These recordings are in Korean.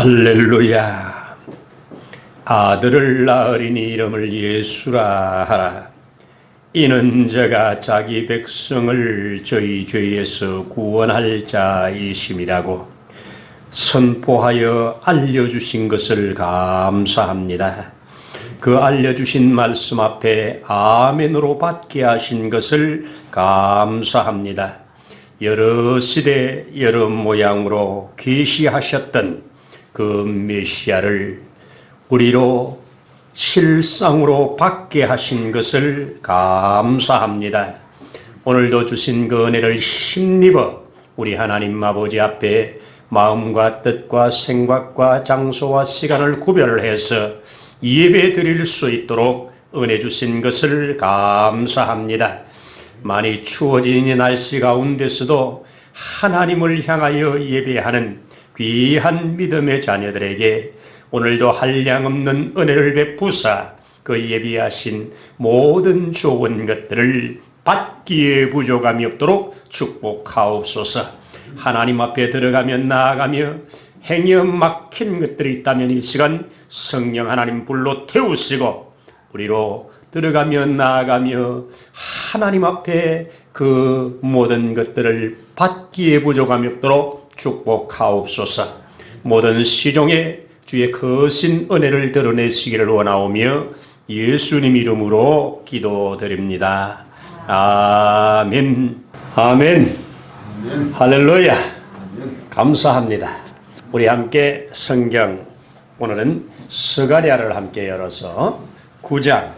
할렐루야. 아들을 낳으리니 이름을 예수라 하라. 이는 저가 자기 백성을 저희 죄에서 구원할 자이심이라고 선포하여 알려주신 것을 감사합니다. 그 알려주신 말씀 앞에 아멘으로 받게 하신 것을 감사합니다. 여러 시대 여러 모양으로 계시하셨던 그 메시아를 우리로 실상으로 받게 하신 것을 감사합니다. 오늘도 주신 그 은혜를 힘입어 우리 하나님 아버지 앞에 마음과 뜻과 생각과 장소와 시간을 구별해서 예배 드릴 수 있도록 은혜 주신 것을 감사합니다. 많이 추워진 이 날씨 가운데서도 하나님을 향하여 예배하는 귀한 믿음의 자녀들에게 오늘도 한량없는 은혜를 베푸사 그 예비하신 모든 좋은 것들을 받기에 부족함이 없도록 축복하옵소서. 하나님 앞에 들어가며 나아가며 행여 막힌 것들이 있다면 이 시간 성령 하나님 불로 태우시고 우리로 들어가며 나아가며 하나님 앞에 그 모든 것들을 받기에 부족함이 없도록 축복하옵소서. 모든 시종에 주의 거신 은혜를 드러내시기를 원하오며 예수님 이름으로 기도드립니다. 아멘. 아멘. 할렐루야. 감사합니다. 우리 함께 성경 오늘은 스가랴를 함께 열어서 9장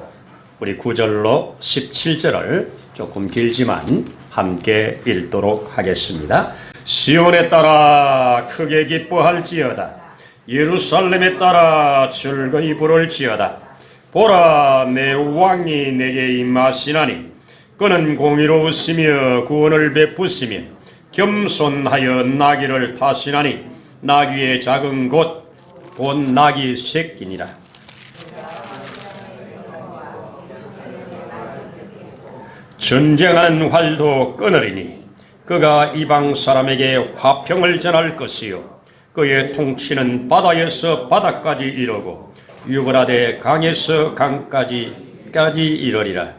우리 9절로 17절을 조금 길지만 함께 읽도록 하겠습니다. 시온에 따라 크게 기뻐할지어다. 예루살렘에 따라 즐거이 부를지어다. 보라, 내 왕이 내게 임하시나니 그는 공의로우시며 구원을 베푸시며 겸손하여 나귀를 타시나니 나귀의 작은 곧 본 나귀 새끼니라. 전쟁하는 활도 끊으리니 그가 이방 사람에게 화평을 전할 것이요 그의 통치는 바다에서 바다까지 이르고 유브라데 강에서 강까지 이르리라.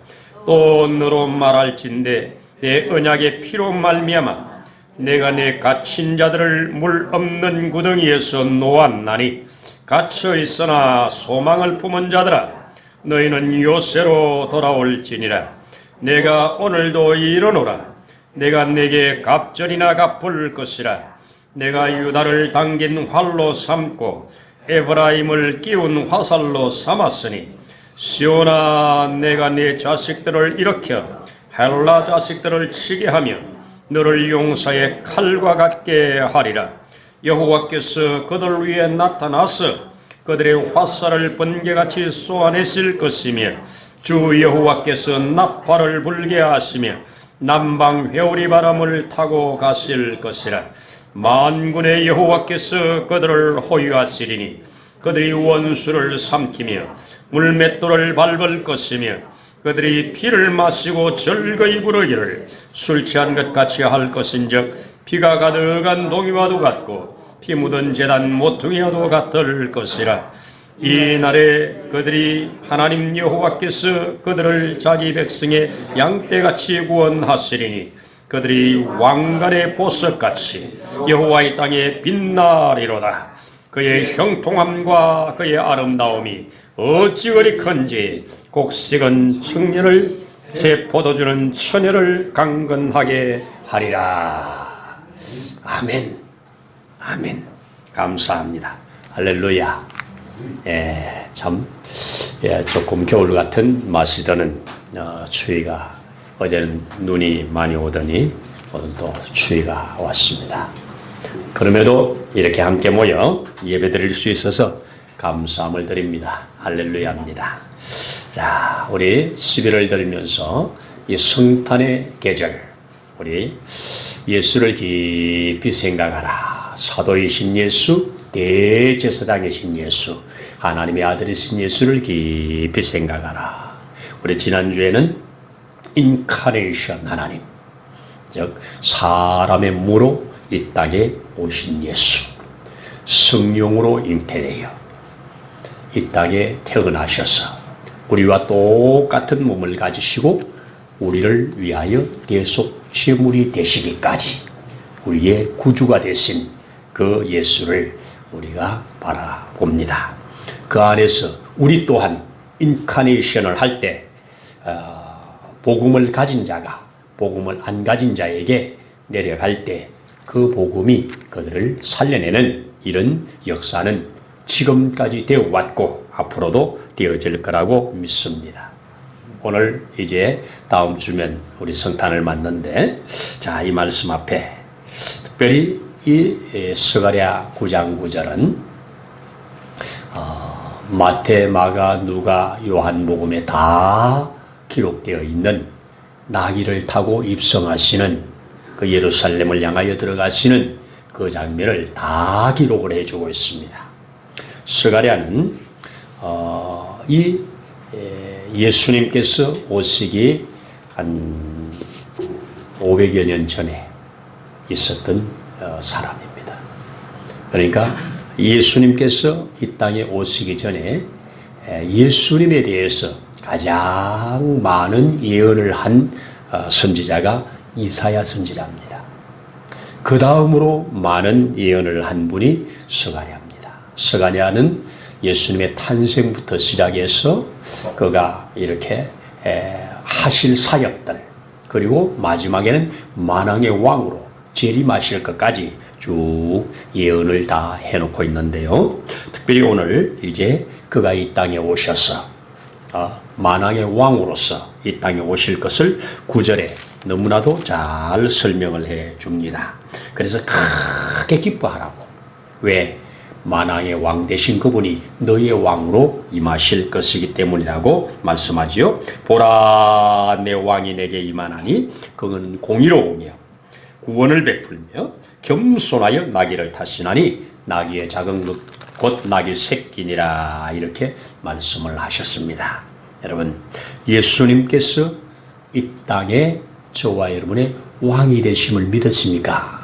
또 너로 말할진대 내 언약의 피로 말미암아 내가 내 갇힌 자들을 물 없는 구덩이에서 놓았나니 갇혀 있으나 소망을 품은 자들아 너희는 요새로 돌아올지니라. 내가 오늘도 이르노라. 내가 내게 갑절이나 갚을 것이라. 내가 유다를 당긴 활로 삼고 에브라임을 끼운 화살로 삼았으니 시온아 내가 네 자식들을 일으켜 헬라 자식들을 치게 하며 너를 용사의 칼과 같게 하리라. 여호와께서 그들 위에 나타나서 그들의 화살을 번개같이 쏘아내실 것이며 주 여호와께서 나팔을 불게 하시며 남방 회오리 바람을 타고 가실 것이라. 만군의 여호와께서 그들을 호위하시리니 그들이 원수를 삼키며 물맷돌을 밟을 것이며 그들이 피를 마시고 즐거이 부르기를 술 취한 것 같이 할 것인즉 피가 가득한 동이와도 같고 피 묻은 제단 모퉁이와도 같을 것이라. 이 날에 그들이 하나님 여호와께서 그들을 자기 백성의 양떼같이 구원하시리니 그들이 왕관의 보석같이 여호와의 땅에 빛나리로다. 그의 형통함과 그의 아름다움이 어찌 그리 큰지 곡식은 청년을 새 포도주는 처녀를 강건하게 하리라. 아멘. 아멘. 감사합니다. 할렐루야. 조금 겨울 같은 맛이 드는 추위가 어제는 눈이 많이 오더니 오늘 또 추위가 왔습니다. 그럼에도 이렇게 함께 모여 예배 드릴 수 있어서 감사함을 드립니다. 할렐루야입니다. 자, 우리 11월 들으면서 이 성탄의 계절, 우리 예수를 깊이 생각하라. 사도이신 예수, 대제사장이신 예수, 하나님의 아들이신 예수를 깊이 생각하라. 우리 지난주에는 인카네이션 하나님, 즉 사람의 무로 이 땅에 오신 예수, 성령으로 잉태되어 이 땅에 태어나셔서 우리와 똑같은 몸을 가지시고 우리를 위하여 대속 제물이 되시기까지 우리의 구주가 되신 그 예수를 우리가 바라봅니다. 그 안에서 우리 또한 인카네이션을 할 때 복음을 가진 자가 복음을 안 가진 자에게 내려갈 때 그 복음이 그들을 살려내는 이런 역사는 지금까지 되어 왔고 앞으로도 되어질 거라고 믿습니다. 오늘 이제 다음 주면 우리 성탄을 맞는데 자, 이 말씀 앞에 특별히 이 스가랴 9장 9절은 마태, 마가, 누가, 요한복음에 다 기록되어 있는 나귀를 타고 입성하시는 그 예루살렘을 향하여 들어가시는 그 장면을 다 기록을 해주고 있습니다. 스가랴는 이 예수님께서 오시기 한 500여 년 전에 있었던 사람입니다. 그러니까 예수님께서 이 땅에 오시기 전에 예수님에 대해서 가장 많은 예언을 한 선지자가 이사야 선지자입니다. 그 다음으로 많은 예언을 한 분이 스가랴입니다. 스가랴는 예수님의 탄생부터 시작해서 그가 이렇게 하실 사역들 그리고 마지막에는 만왕의 왕으로 재림하실 것까지 쭉 예언을 다 해놓고 있는데요. 특별히 오늘 이제 그가 이 땅에 오셔서 만왕의 왕으로서 이 땅에 오실 것을 9절에 너무나도 잘 설명을 해 줍니다. 그래서 크게 기뻐하라고. 왜? 만왕의 왕 되신 그분이 너의 왕으로 임하실 것이기 때문이라고 말씀하지요. 보라, 내 왕이 내게 임하나니 그는 공의로우며 구원을 베풀며 겸손하여 나귀를 타시나니 나귀의 작은 것 곧 나귀 새끼니라 이렇게 말씀을 하셨습니다. 여러분, 예수님께서 이 땅에 저와 여러분의 왕이 되심을 믿으십니까?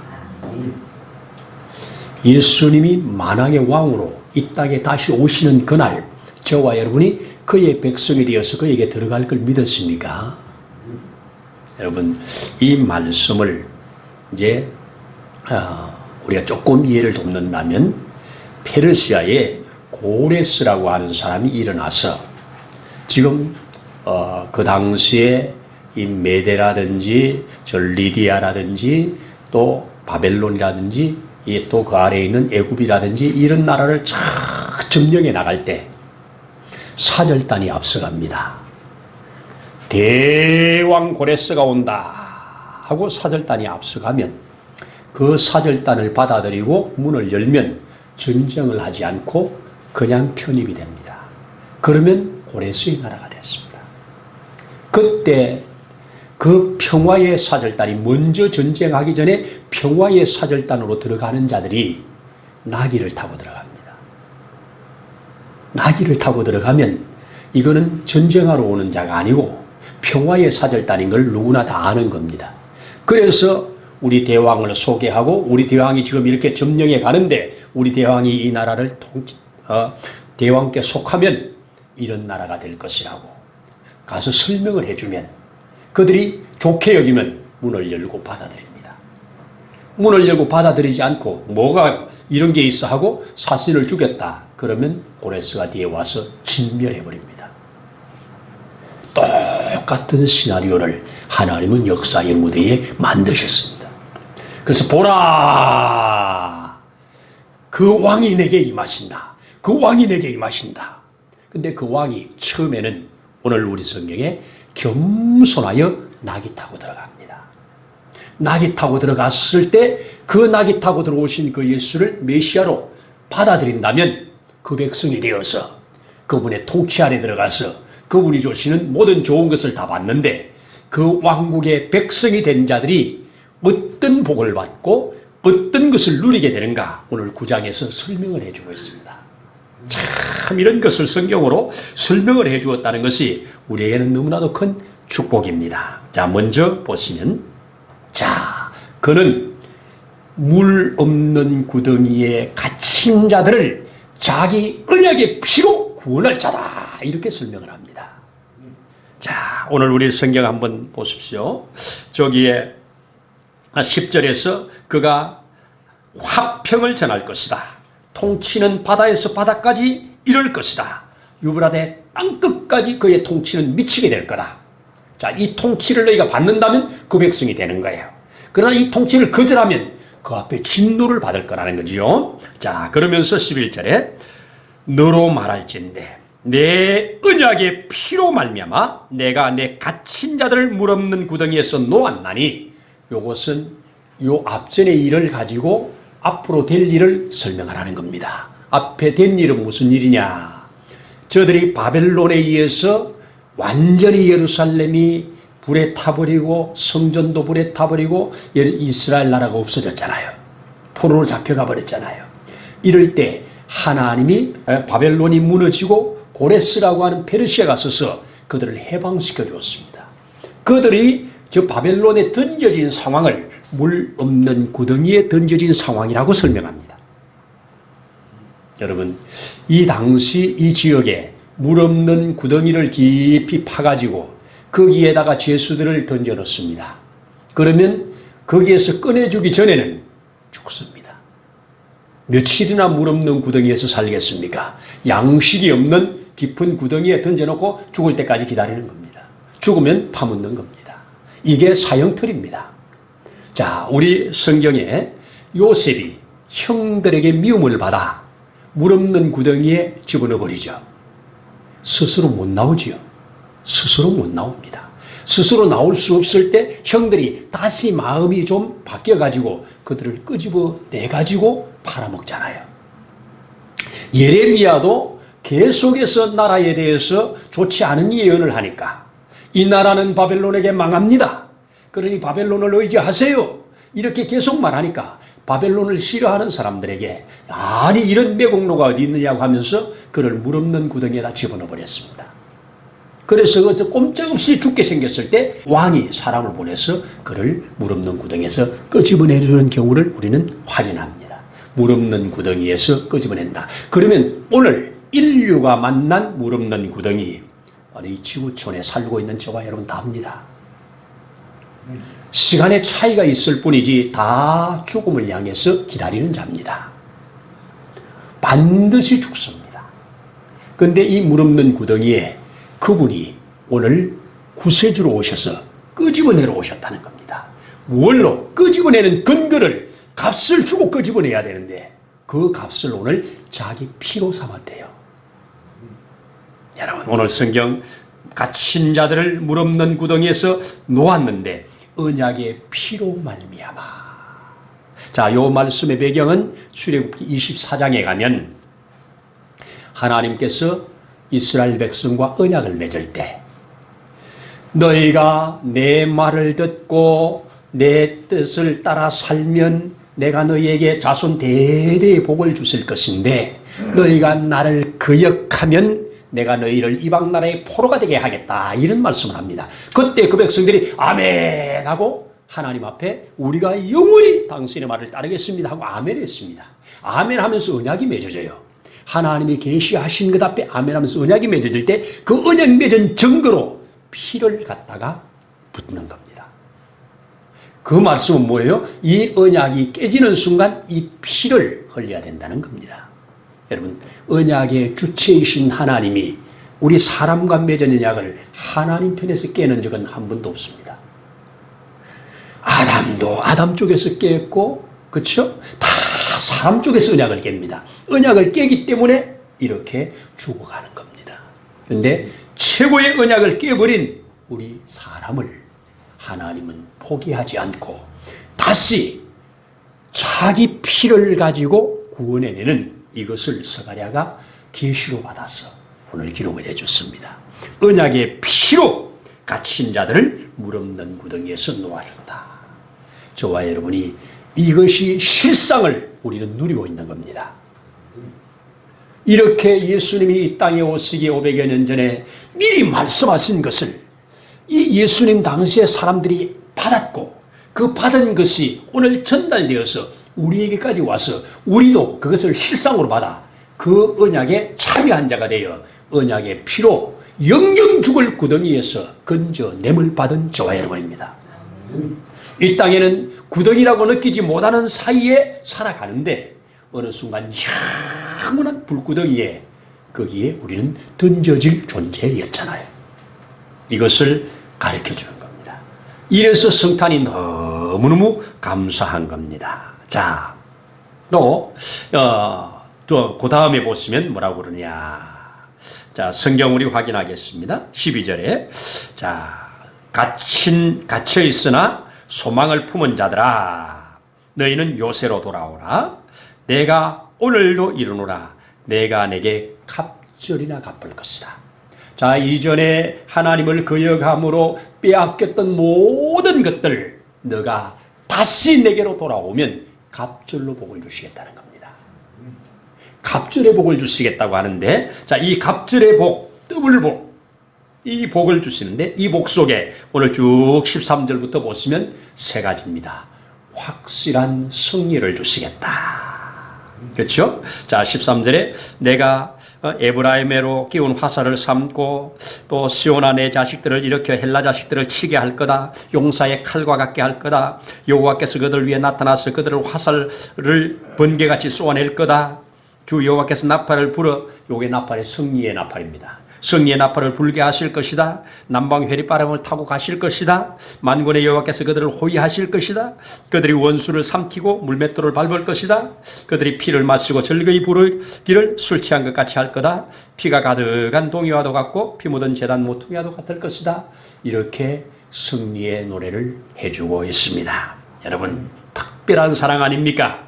예수님이 만왕의 왕으로 이 땅에 다시 오시는 그날 저와 여러분이 그의 백성이 되어서 그에게 들어갈 걸 믿으십니까? 여러분, 이 말씀을 이제 우리가 조금 이해를 돕는다면 페르시아에 고레스라고 하는 사람이 일어나서 지금 그 당시에 이 메데라든지 저 리디아라든지 또 바벨론이라든지 또 그 아래에 있는 애굽이라든지 이런 나라를 쫙 점령해 나갈 때 사절단이 앞서갑니다. 대왕 고레스가 온다 하고 사절단이 앞서가면 그 사절단을 받아들이고 문을 열면 전쟁을 하지 않고 그냥 편입이 됩니다. 그러면 고레스의 나라가 됐습니다. 그때 그 평화의 사절단이 먼저 전쟁하기 전에 평화의 사절단으로 들어가는 자들이 나귀를 타고 들어갑니다. 나귀를 타고 들어가면 이거는 전쟁하러 오는 자가 아니고 평화의 사절단인 걸 누구나 다 아는 겁니다. 그래서 우리 대왕을 소개하고 우리 대왕이 지금 이렇게 점령해 가는데 우리 대왕이 이 나라를 대왕께 속하면 이런 나라가 될 것이라고 가서 설명을 해주면 그들이 좋게 여기면 문을 열고 받아들입니다. 문을 열고 받아들이지 않고 뭐가 이런 게 있어 하고 사신을 주겠다. 그러면 고레스가 뒤에 와서 진멸해버립니다. 똑같은 시나리오를 하나님은 역사의 무대에 만드셨습니다. 그래서 보라! 그 왕이 내게 임하신다. 그 왕이 내게 임하신다. 근데 그 왕이 처음에는 오늘 우리 성경에 겸손하여 나귀 타고 들어갑니다. 나귀 타고 들어갔을 때 그 나귀 타고 들어오신 그 예수를 메시아로 받아들인다면 그 백성이 되어서 그분의 통치 아래 들어가서 그분이 주시는 모든 좋은 것을 다 받는데 그 왕국의 백성이 된 자들이 어떤 복을 받고 어떤 것을 누리게 되는가 오늘 9장에서 설명을 해주고 있습니다. 참 이런 것을 성경으로 설명을 해주었다는 것이 우리에게는 너무나도 큰 축복입니다. 자, 먼저 보시면 그는 물 없는 구덩이에 갇힌 갇힌 자들을 자기 언약의 피로 구원할 자다, 이렇게 설명을 합니다. 자, 오늘 우리 성경 한번 보십시오. 저기에 10절에서 그가 화평을 전할 것이다. 통치는 바다에서 바다까지 이를 것이다. 유브라데 땅끝까지 그의 통치는 미치게 될 거다. 자, 이 통치를 너희가 받는다면 그 백성이 되는 거예요. 그러나 이 통치를 거절하면 그 앞에 진노를 받을 거라는 거지요. 자, 그러면서 11절에 너로 말할진대 내 언약의 피로 말미암아 내가 내 갇힌 자들을 물없는 구덩이에서 놓았나니, 요것은 요 앞전의 일을 가지고 앞으로 될 일을 설명하라는 겁니다. 앞에 된 일은 무슨 일이냐? 저들이 바벨론에 의해서 완전히 예루살렘이 불에 타버리고 성전도 불에 타버리고 이스라엘 나라가 없어졌잖아요. 포로로 잡혀가 버렸잖아요. 이럴 때 하나님이 바벨론이 무너지고 고레스라고 하는 페르시아가 서서 그들을 해방시켜 주었습니다. 그들이 저 바벨론에 던져진 상황을 물 없는 구덩이에 던져진 상황이라고 설명합니다. 여러분, 이 당시 이 지역에 물 없는 구덩이를 깊이 파가지고 거기에다가 죄수들을 던져 넣습니다. 그러면 거기에서 꺼내주기 전에는 죽습니다. 며칠이나 물 없는 구덩이에서 살겠습니까? 양식이 없는 깊은 구덩이에 던져놓고 죽을 때까지 기다리는 겁니다. 죽으면 파묻는 겁니다. 이게 사형틀입니다. 자, 우리 성경에 요셉이 형들에게 미움을 받아 물 없는 구덩이에 집어넣어 버리죠. 스스로 못 나오지요. 스스로 못 나옵니다. 스스로 나올 수 없을 때 형들이 다시 마음이 좀 바뀌어가지고 그들을 끄집어내가지고 팔아먹잖아요. 예레미야도 계속해서 나라에 대해서 좋지 않은 예언을 하니까 이 나라는 바벨론에게 망합니다. 그러니 바벨론을 의지하세요. 이렇게 계속 말하니까 바벨론을 싫어하는 사람들에게 아니 이런 매국노가 어디 있느냐고 하면서 그를 물 없는 구덩이에다 집어넣어 버렸습니다. 그래서 거기서 꼼짝없이 죽게 생겼을 때 왕이 사람을 보내서 그를 물 없는 구덩이에서 끄집어내려는 경우를 우리는 확인합니다. 물 없는 구덩이에서 끄집어낸다. 그러면 오늘 인류가 만난 물 없는 구덩이, 이 지구촌에 살고 있는 저와 여러분 다 압니다. 시간의 차이가 있을 뿐이지 다 죽음을 향해서 기다리는 자입니다. 반드시 죽습니다. 그런데 이 물 없는 구덩이에 그분이 오늘 구세주로 오셔서 끄집어내러 오셨다는 겁니다. 뭘로? 끄집어내는 근거를 값을 주고 끄집어내야 되는데 그 값을 오늘 자기 피로 삼았대요. 여러분, 오늘 성경 갇힌 자들을 물 없는 구덩이에서 놓았는데 언약의 피로 말미암아. 자, 요 말씀의 배경은 출애굽기 24장에 가면 하나님께서 이스라엘 백성과 언약을 맺을 때 너희가 내 말을 듣고 내 뜻을 따라 살면 내가 너희에게 자손 대대의 복을 주실 것인데 너희가 나를 거역하면 내가 너희를 이방 나라의 포로가 되게 하겠다, 이런 말씀을 합니다. 그때 그 백성들이 아멘 하고 하나님 앞에 우리가 영원히 당신의 말을 따르겠습니다 하고 아멘 했습니다. 아멘 하면서 언약이 맺어져요. 하나님이 계시하신 것 앞에 아멘 하면서 언약이 맺어질 때 그 언약 맺은 증거로 피를 갖다가 붓는 겁니다. 그 말씀은 뭐예요? 이 언약이 깨지는 순간 이 피를 흘려야 된다는 겁니다. 여러분, 언약의 주체이신 하나님이 우리 사람과 맺은 언약을 하나님 편에서 깨는 적은 한 번도 없습니다. 아담도 아담 쪽에서 깼고, 그렇죠? 다 사람 쪽에서 언약을 깹니다. 언약을 깨기 때문에 이렇게 죽어가는 겁니다. 그런데 최고의 언약을 깨버린 우리 사람을 하나님은 포기하지 않고 다시 자기 피를 가지고 구원해내는 이것을 스가랴가 계시로 받아서 오늘 기록을 해줬습니다. 언약의 피로 갇힌 자들을 물 없는 구덩이에서 놓아준다. 저와 여러분이 이것이 실상을 우리는 누리고 있는 겁니다. 이렇게 예수님이 이 땅에 오시기 500여 년 전에 미리 말씀하신 것을 이 예수님 당시에 사람들이 받았고 그 받은 것이 오늘 전달되어서 우리에게까지 와서 우리도 그것을 실상으로 받아 그 언약에 참여한 자가 되어 언약의 피로 영영 죽을 구덩이에서 건져냄을 받은 저와 여러분입니다. 이 땅에는 구덩이라고 느끼지 못하는 사이에 살아가는데 어느 순간 영원한 불구덩이에 거기에 우리는 던져질 존재였잖아요. 이것을 가르쳐주는 겁니다. 이래서 성탄이 너무너무 감사한 겁니다. 자, 또 그 다음에 보시면 뭐라고 그러냐. 자, 성경 우리 확인하겠습니다. 12절에 자, 갇혀 있으나 소망을 품은 자들아 너희는 요새로 돌아오라. 내가 오늘도 이르노라. 내가 내게 갑절이나 갚을 것이다. 자, 이전에 하나님을 거역함으로 빼앗겼던 모든 것들 너가 다시 내게로 돌아오면 갑절로 복을 주시겠다는 겁니다. 갑절의 복을 주시겠다고 하는데, 자, 이 갑절의 복, 더블 복, 이 복을 주시는데 이 복 속에 오늘 쭉 13절부터 보시면 세 가지입니다. 확실한 승리를 주시겠다. 그렇죠? 자, 13절에 내가 에브라임으로 끼운 화살을 삼고 또 시온아 내 자식들을 일으켜 헬라 자식들을 치게 할 거다. 용사의 칼과 같게 할 거다. 여호와께서 그들 위에 나타나서 그들을 화살을 번개같이 쏘아낼 거다. 주 여호와께서 나팔을 불어, 요게 나팔의 승리의 나팔입니다. 승리의 나팔을 불게 하실 것이다. 남방 회리바람을 타고 가실 것이다. 만군의 여호와께서 그들을 호위하실 것이다. 그들이 원수를 삼키고 물맷돌을 밟을 것이다. 그들이 피를 마시고 즐거이 부르기를 술 취한 것 같이 할 거다. 피가 가득한 동이와도 같고 피 묻은 제단 모퉁이와도 같을 것이다. 이렇게 승리의 노래를 해주고 있습니다. 여러분, 특별한 사랑 아닙니까?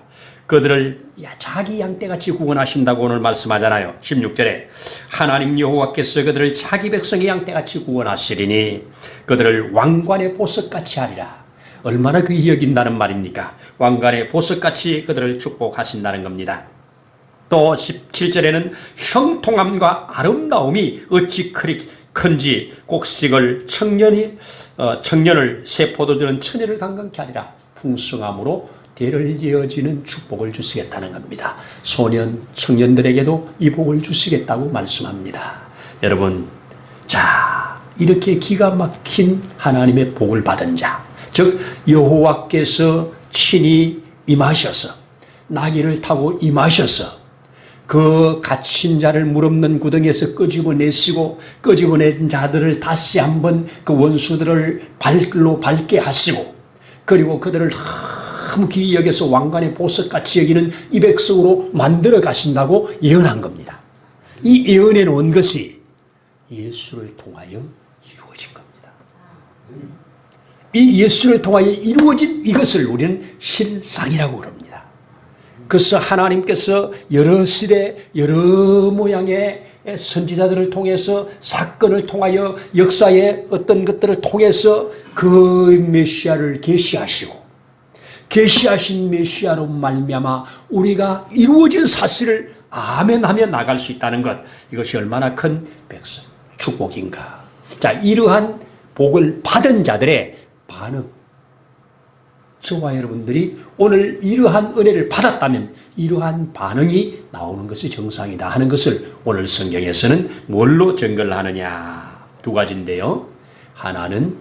그들을 자기 양떼같이 구원하신다고 오늘 말씀하잖아요. 16절에 하나님 여호와께서 그들을 자기 백성의 양떼같이 구원하시리니 그들을 왕관의 보석같이 하리라. 얼마나 귀히 여긴다는 말입니까? 왕관의 보석같이 그들을 축복하신다는 겁니다. 또 17절에는 형통함과 아름다움이 어찌 그리 큰지 곡식을 청년을 새 포도주는 처녀를 강건케 하리라. 풍성함으로 대를 이어지는 축복을 주시겠다는 겁니다. 소년, 청년들에게도 이 복을 주시겠다고 말씀합니다. 여러분, 자, 이렇게 기가 막힌 하나님의 복을 받은 자, 즉 여호와께서 친히 임하셔서 나귀를 타고 임하셔서 그 갇힌 자를 물없는 구덩이에서 끄집어내시고 끄집어낸 자들을 다시 한번 그 원수들을 발로 밟게 하시고 그리고 그들을 너무 귀히 여겨서 왕관의 보석같이 여기는 이 백성으로 만들어 가신다고 예언한 겁니다. 이 예언해 놓은 것이 예수를 통하여 이루어진 겁니다. 이 예수를 통하여 이루어진 이것을 우리는 실상이라고 그럽니다. 그래서 하나님께서 여러 시대 여러 모양의 선지자들을 통해서 사건을 통하여 역사의 어떤 것들을 통해서 그 메시아를 계시하시고 계시하신 메시아로 말미암아 우리가 이루어진 사실을 아멘하며 나갈 수 있다는 것, 이것이 얼마나 큰 백성 축복인가. 자, 이러한 복을 받은 자들의 반응, 저와 여러분들이 오늘 이러한 은혜를 받았다면 이러한 반응이 나오는 것이 정상이다 하는 것을 오늘 성경에서는 뭘로 증거를 하느냐. 두 가지인데요. 하나는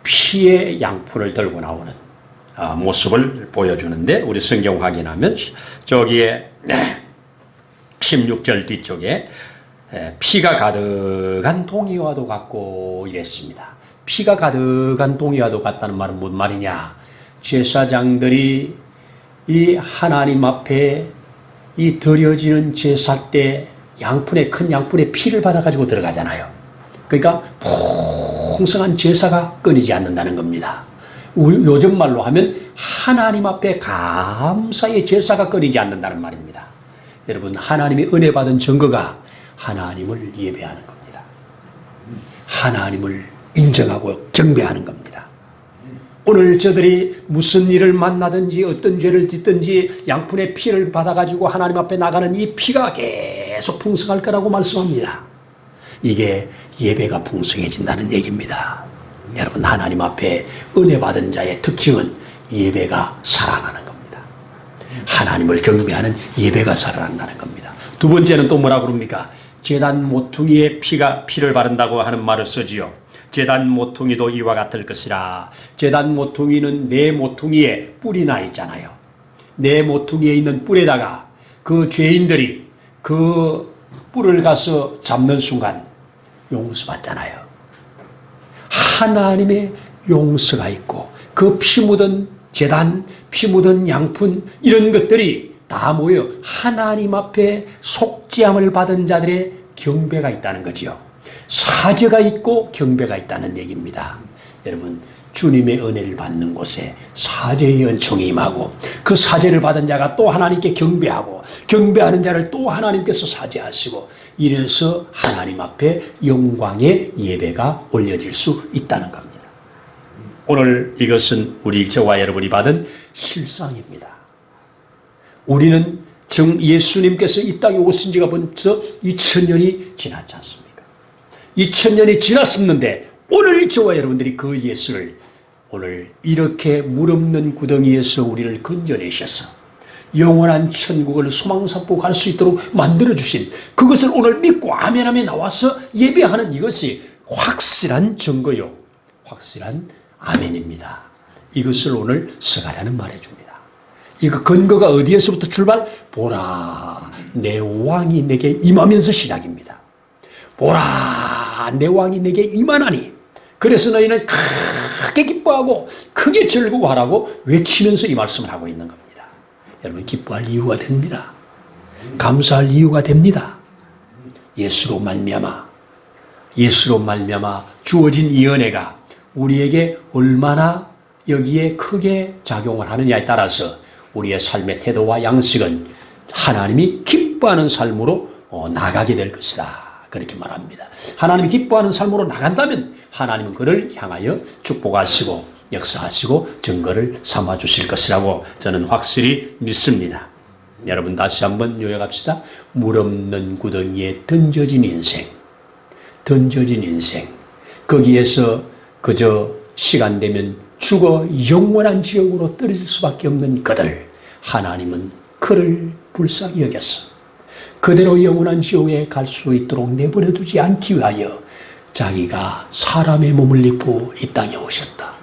피의 양푼을 들고 나오는 모습을 보여주는데, 우리 성경 확인하면 저기에 16절 뒤쪽에 피가 가득한 동이와도 같고 이랬습니다. 피가 가득한 동이와도 같다는 말은 뭔 말이냐. 제사장들이 이 하나님 앞에 이 드려지는 제사 때 양푼에, 큰 양푼에 피를 받아가지고 들어가잖아요. 그러니까 풍성한 제사가 끊이지 않는다는 겁니다. 요즘 말로 하면 하나님 앞에 감사의 제사가 끊이지 않는다는 말입니다. 여러분, 하나님의 은혜 받은 증거가 하나님을 예배하는 겁니다. 하나님을 인정하고 경배하는 겁니다. 오늘 저들이 무슨 일을 만나든지 어떤 죄를 짓든지 양푼의 피를 받아가지고 하나님 앞에 나가는 이 피가 계속 풍성할 거라고 말씀합니다. 이게 예배가 풍성해진다는 얘기입니다. 여러분, 하나님 앞에 은혜 받은 자의 특징은 예배가 살아나는 겁니다. 하나님을 경배하는 예배가 살아난다는 겁니다. 두 번째는 또 뭐라고 그럽니까? 제단 모퉁이에 피를 바른다고 하는 말을 쓰지요. 제단 모퉁이도 이와 같을 것이라. 제단 모퉁이는 내 모퉁이에 뿔이 나 있잖아요. 내 모퉁이에 있는 뿔에다가 그 죄인들이 그 뿔을 가서 잡는 순간 용서받잖아요. 하나님의 용서가 있고 그 피 묻은 제단, 피 묻은 양푼 이런 것들이 다 모여 하나님 앞에 속죄함을 받은 자들의 경배가 있다는 거지요. 사죄가 있고 경배가 있다는 얘기입니다. 여러분, 주님의 은혜를 받는 곳에 사죄의 은총이 임하고 그 사죄를 받은 자가 또 하나님께 경배하고 경배하는 자를 또 하나님께서 사죄하시고 이래서 하나님 앞에 영광의 예배가 올려질 수 있다는 겁니다. 오늘 이것은 저와 여러분이 받은 실상입니다. 우리는 지금 예수님께서 이 땅에 오신 지가 벌써 2000년이 지났지 않습니까? 2000년이 지났었는데 오늘 저와 여러분들이 그 예수를 오늘 이렇게 물 없는 구덩이에서 우리를 건져내셔서 영원한 천국을 소망삼고 갈 수 있도록 만들어주신 그것을 오늘 믿고 아멘하며 나와서 예배하는 이것이 확실한 증거요. 확실한 아멘입니다. 이것을 오늘 스가랴는 말해줍니다. 이거 근거가 어디에서부터 출발? 보라, 내 왕이 내게 임하면서 시작입니다. 보라, 내 왕이 내게 임하나니 그래서 너희는 크게 기뻐하고 크게 즐거워하라고 외치면서 이 말씀을 하고 있는 겁니다. 여러분, 기뻐할 이유가 됩니다. 감사할 이유가 됩니다. 예수로 말미암아 주어진 이 은혜가 우리에게 얼마나 여기에 크게 작용을 하느냐에 따라서 우리의 삶의 태도와 양식은 하나님이 기뻐하는 삶으로 나가게 될 것이다. 그렇게 말합니다. 하나님이 기뻐하는 삶으로 나간다면 하나님은 그를 향하여 축복하시고 역사하시고 증거를 삼아주실 것이라고 저는 확실히 믿습니다. 여러분, 다시 한번 요약합시다. 물 없는 구덩이에 던져진 인생. 거기에서 그저 시간 되면 죽어 영원한 지옥으로 떨어질 수밖에 없는 그들, 하나님은 그를 불쌍히 여겼어. 그대로 영원한 지옥에 갈 수 있도록 내버려 두지 않기 위하여 자기가 사람의 몸을 입고 이 땅에 오셨다.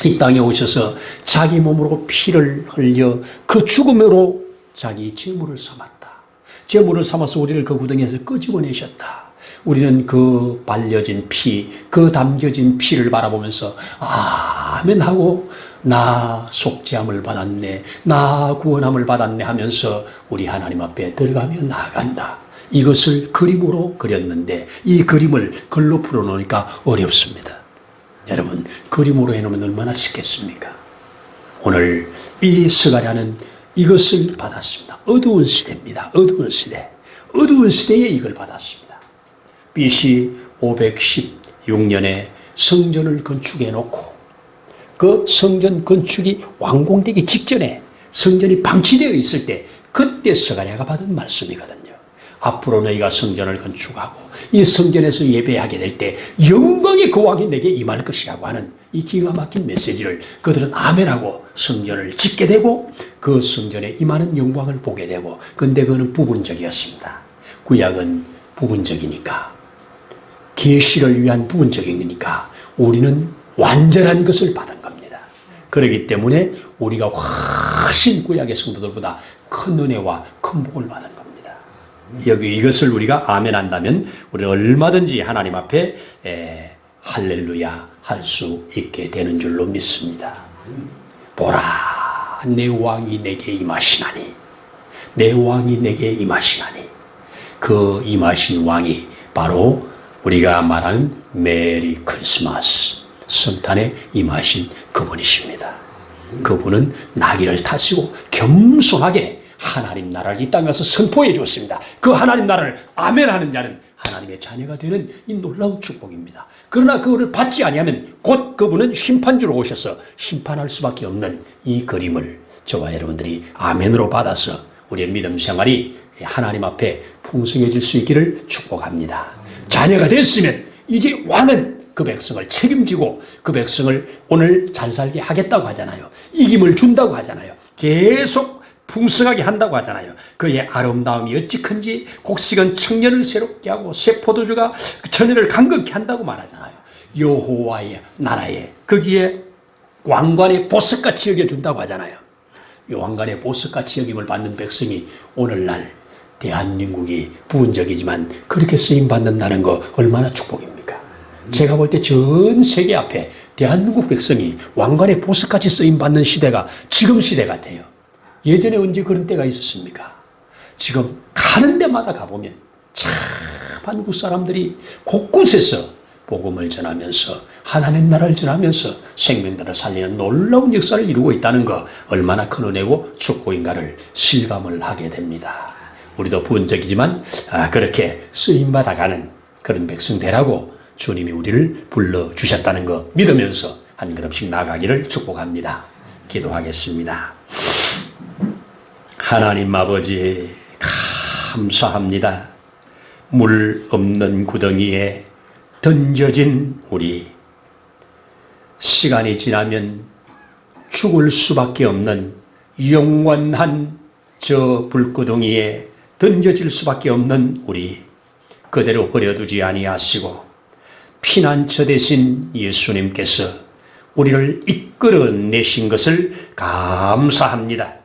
이 땅에 오셔서 자기 몸으로 피를 흘려 그 죽음으로 자기 제물을 삼았다. 제물을 삼아서 우리를 그 구덩이에서 끄집어내셨다. 우리는 그 발려진 피, 그 담겨진 피를 바라보면서 아멘 하고 나 속죄함을 받았네, 나 구원함을 받았네 하면서 우리 하나님 앞에 들어가며 나아간다. 이것을 그림으로 그렸는데 이 그림을 글로 풀어놓으니까 어렵습니다. 여러분, 그림으로 해놓으면 얼마나 쉽겠습니까? 오늘 이 스가랴는 이것을 받았습니다. 어두운 시대입니다. 어두운 시대에 이걸 받았습니다. BC 516년에 성전을 건축해 놓고 그 성전 건축이 완공되기 직전에 성전이 방치되어 있을 때 그때 스가랴가 받은 말씀이거든요. 앞으로 너희가 성전을 건축하고 이 성전에서 예배하게 될 때 영광의 그 왕이 내게 임할 것이라고 하는 이 기가 막힌 메시지를 그들은 아멘하고 성전을 짓게 되고 그 성전에 임하는 영광을 보게 되고, 근데 그거는 부분적이었습니다. 구약은 부분적이니까, 계시를 위한 부분적인 거니까 우리는 완전한 것을 받은 겁니다. 그렇기 때문에 우리가 훨씬 구약의 성도들보다 큰 은혜와 큰 복을 받은 겁니다. 여기 이것을 우리가 아멘한다면 우리는 얼마든지 하나님 앞에 할렐루야 할 수 있게 되는 줄로 믿습니다. 보라, 내 왕이 내게 임하시나니, 내 왕이 내게 임하시나니. 그 임하신 왕이 바로 우리가 말하는 메리 크리스마스, 성탄에 임하신 그분이십니다. 그분은 나귀를 타시고 겸손하게 하나님 나라를 이 땅에 와서 선포해 주었습니다. 그 하나님 나라를 아멘하는 자는 하나님의 자녀가 되는 이 놀라운 축복입니다. 그러나 그거를 받지 아니하면 곧 그분은 심판주로 오셔서 심판할 수밖에 없는 이 그림을 저와 여러분들이 아멘으로 받아서 우리의 믿음 생활이 하나님 앞에 풍성해질 수 있기를 축복합니다. 자녀가 됐으면 이제 왕은 그 백성을 책임지고 그 백성을 오늘 잘 살게 하겠다고 하잖아요. 이김을 준다고 하잖아요. 계속 풍성하게 한다고 하잖아요. 그의 아름다움이 어찌 큰지 곡식은 청년을 새롭게 하고 새 포도주가 청년을 감격케 한다고 말하잖아요. 여호와의 나라에 거기에 왕관의 보석같이 여겨준다고 하잖아요. 이 왕관의 보석같이 여김을 받는 백성이 오늘날 대한민국이 부분적이지만 그렇게 쓰임받는다는 거 얼마나 축복입니까? 제가 볼 때 전 세계 앞에 대한민국 백성이 왕관의 보석같이 쓰임받는 시대가 지금 시대 같아요. 예전에 언제 그런 때가 있었습니까? 지금 가는 데마다 가보면 참 한국 사람들이 곳곳에서 복음을 전하면서 하나님 나라를 전하면서 생명들을 살리는 놀라운 역사를 이루고 있다는 거 얼마나 큰 은혜고 축복인가를 실감을 하게 됩니다. 우리도 부분적이지만 그렇게 쓰임받아가는 그런 백성 되라고 주님이 우리를 불러주셨다는 거 믿으면서 한 걸음씩 나가기를 축복합니다. 기도하겠습니다. 하나님 아버지 감사합니다. 물 없는 구덩이에 던져진 우리, 시간이 지나면 죽을 수밖에 없는 영원한 저 불구덩이에 던져질 수밖에 없는 우리, 그대로 버려두지 아니하시고 피난처 되신 예수님께서 우리를 이끌어내신 것을 감사합니다.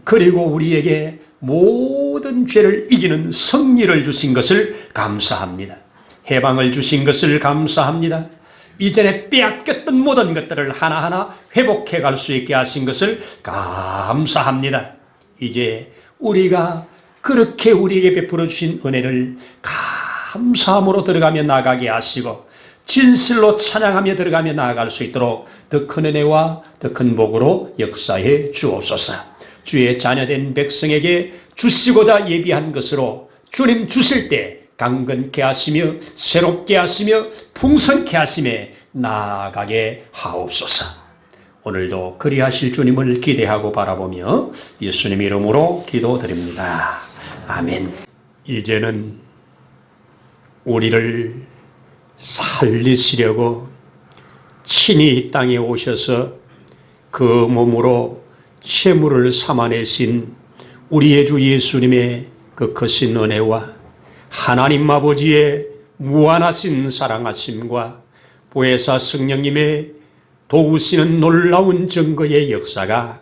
그리고 우리에게 모든 죄를 이기는 승리를 주신 것을 감사합니다. 해방을 주신 것을 감사합니다. 이전에 빼앗겼던 모든 것들을 하나하나 회복해 갈 수 있게 하신 것을 감사합니다. 이제 우리가 그렇게 우리에게 베풀어 주신 은혜를 감사함으로 들어가며 나가게 하시고 진실로 찬양하며 들어가며 나아갈 수 있도록 더 큰 은혜와 더 큰 복으로 역사해 주옵소서. 주의 자녀된 백성에게 주시고자 예비한 것으로 주님 주실 때 강건케 하시며 새롭게 하시며 풍성케 하심에 나아가게 하옵소서. 오늘도 그리하실 주님을 기대하고 바라보며 예수님 이름으로 기도드립니다. 아멘. 이제는 우리를 살리시려고 친히 이 땅에 오셔서 그 몸으로 채물을 삼아내신 우리의 주 예수님의 그 크신 은혜와 하나님 아버지의 무한하신 사랑하심과 보혜사 성령님의 도우시는 놀라운 증거의 역사가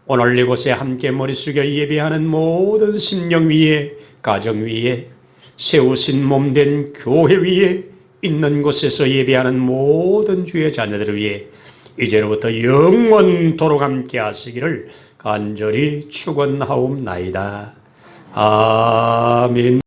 오늘 이곳에 함께 머리 숙여 예배하는 모든 심령 위에, 가정 위에, 세우신 몸된 교회 위에, 있는 곳에서 예배하는 모든 주의 자녀들 위에 이제로부터 영원토록 함께 하시기를 간절히 축원하옵나이다. 아멘.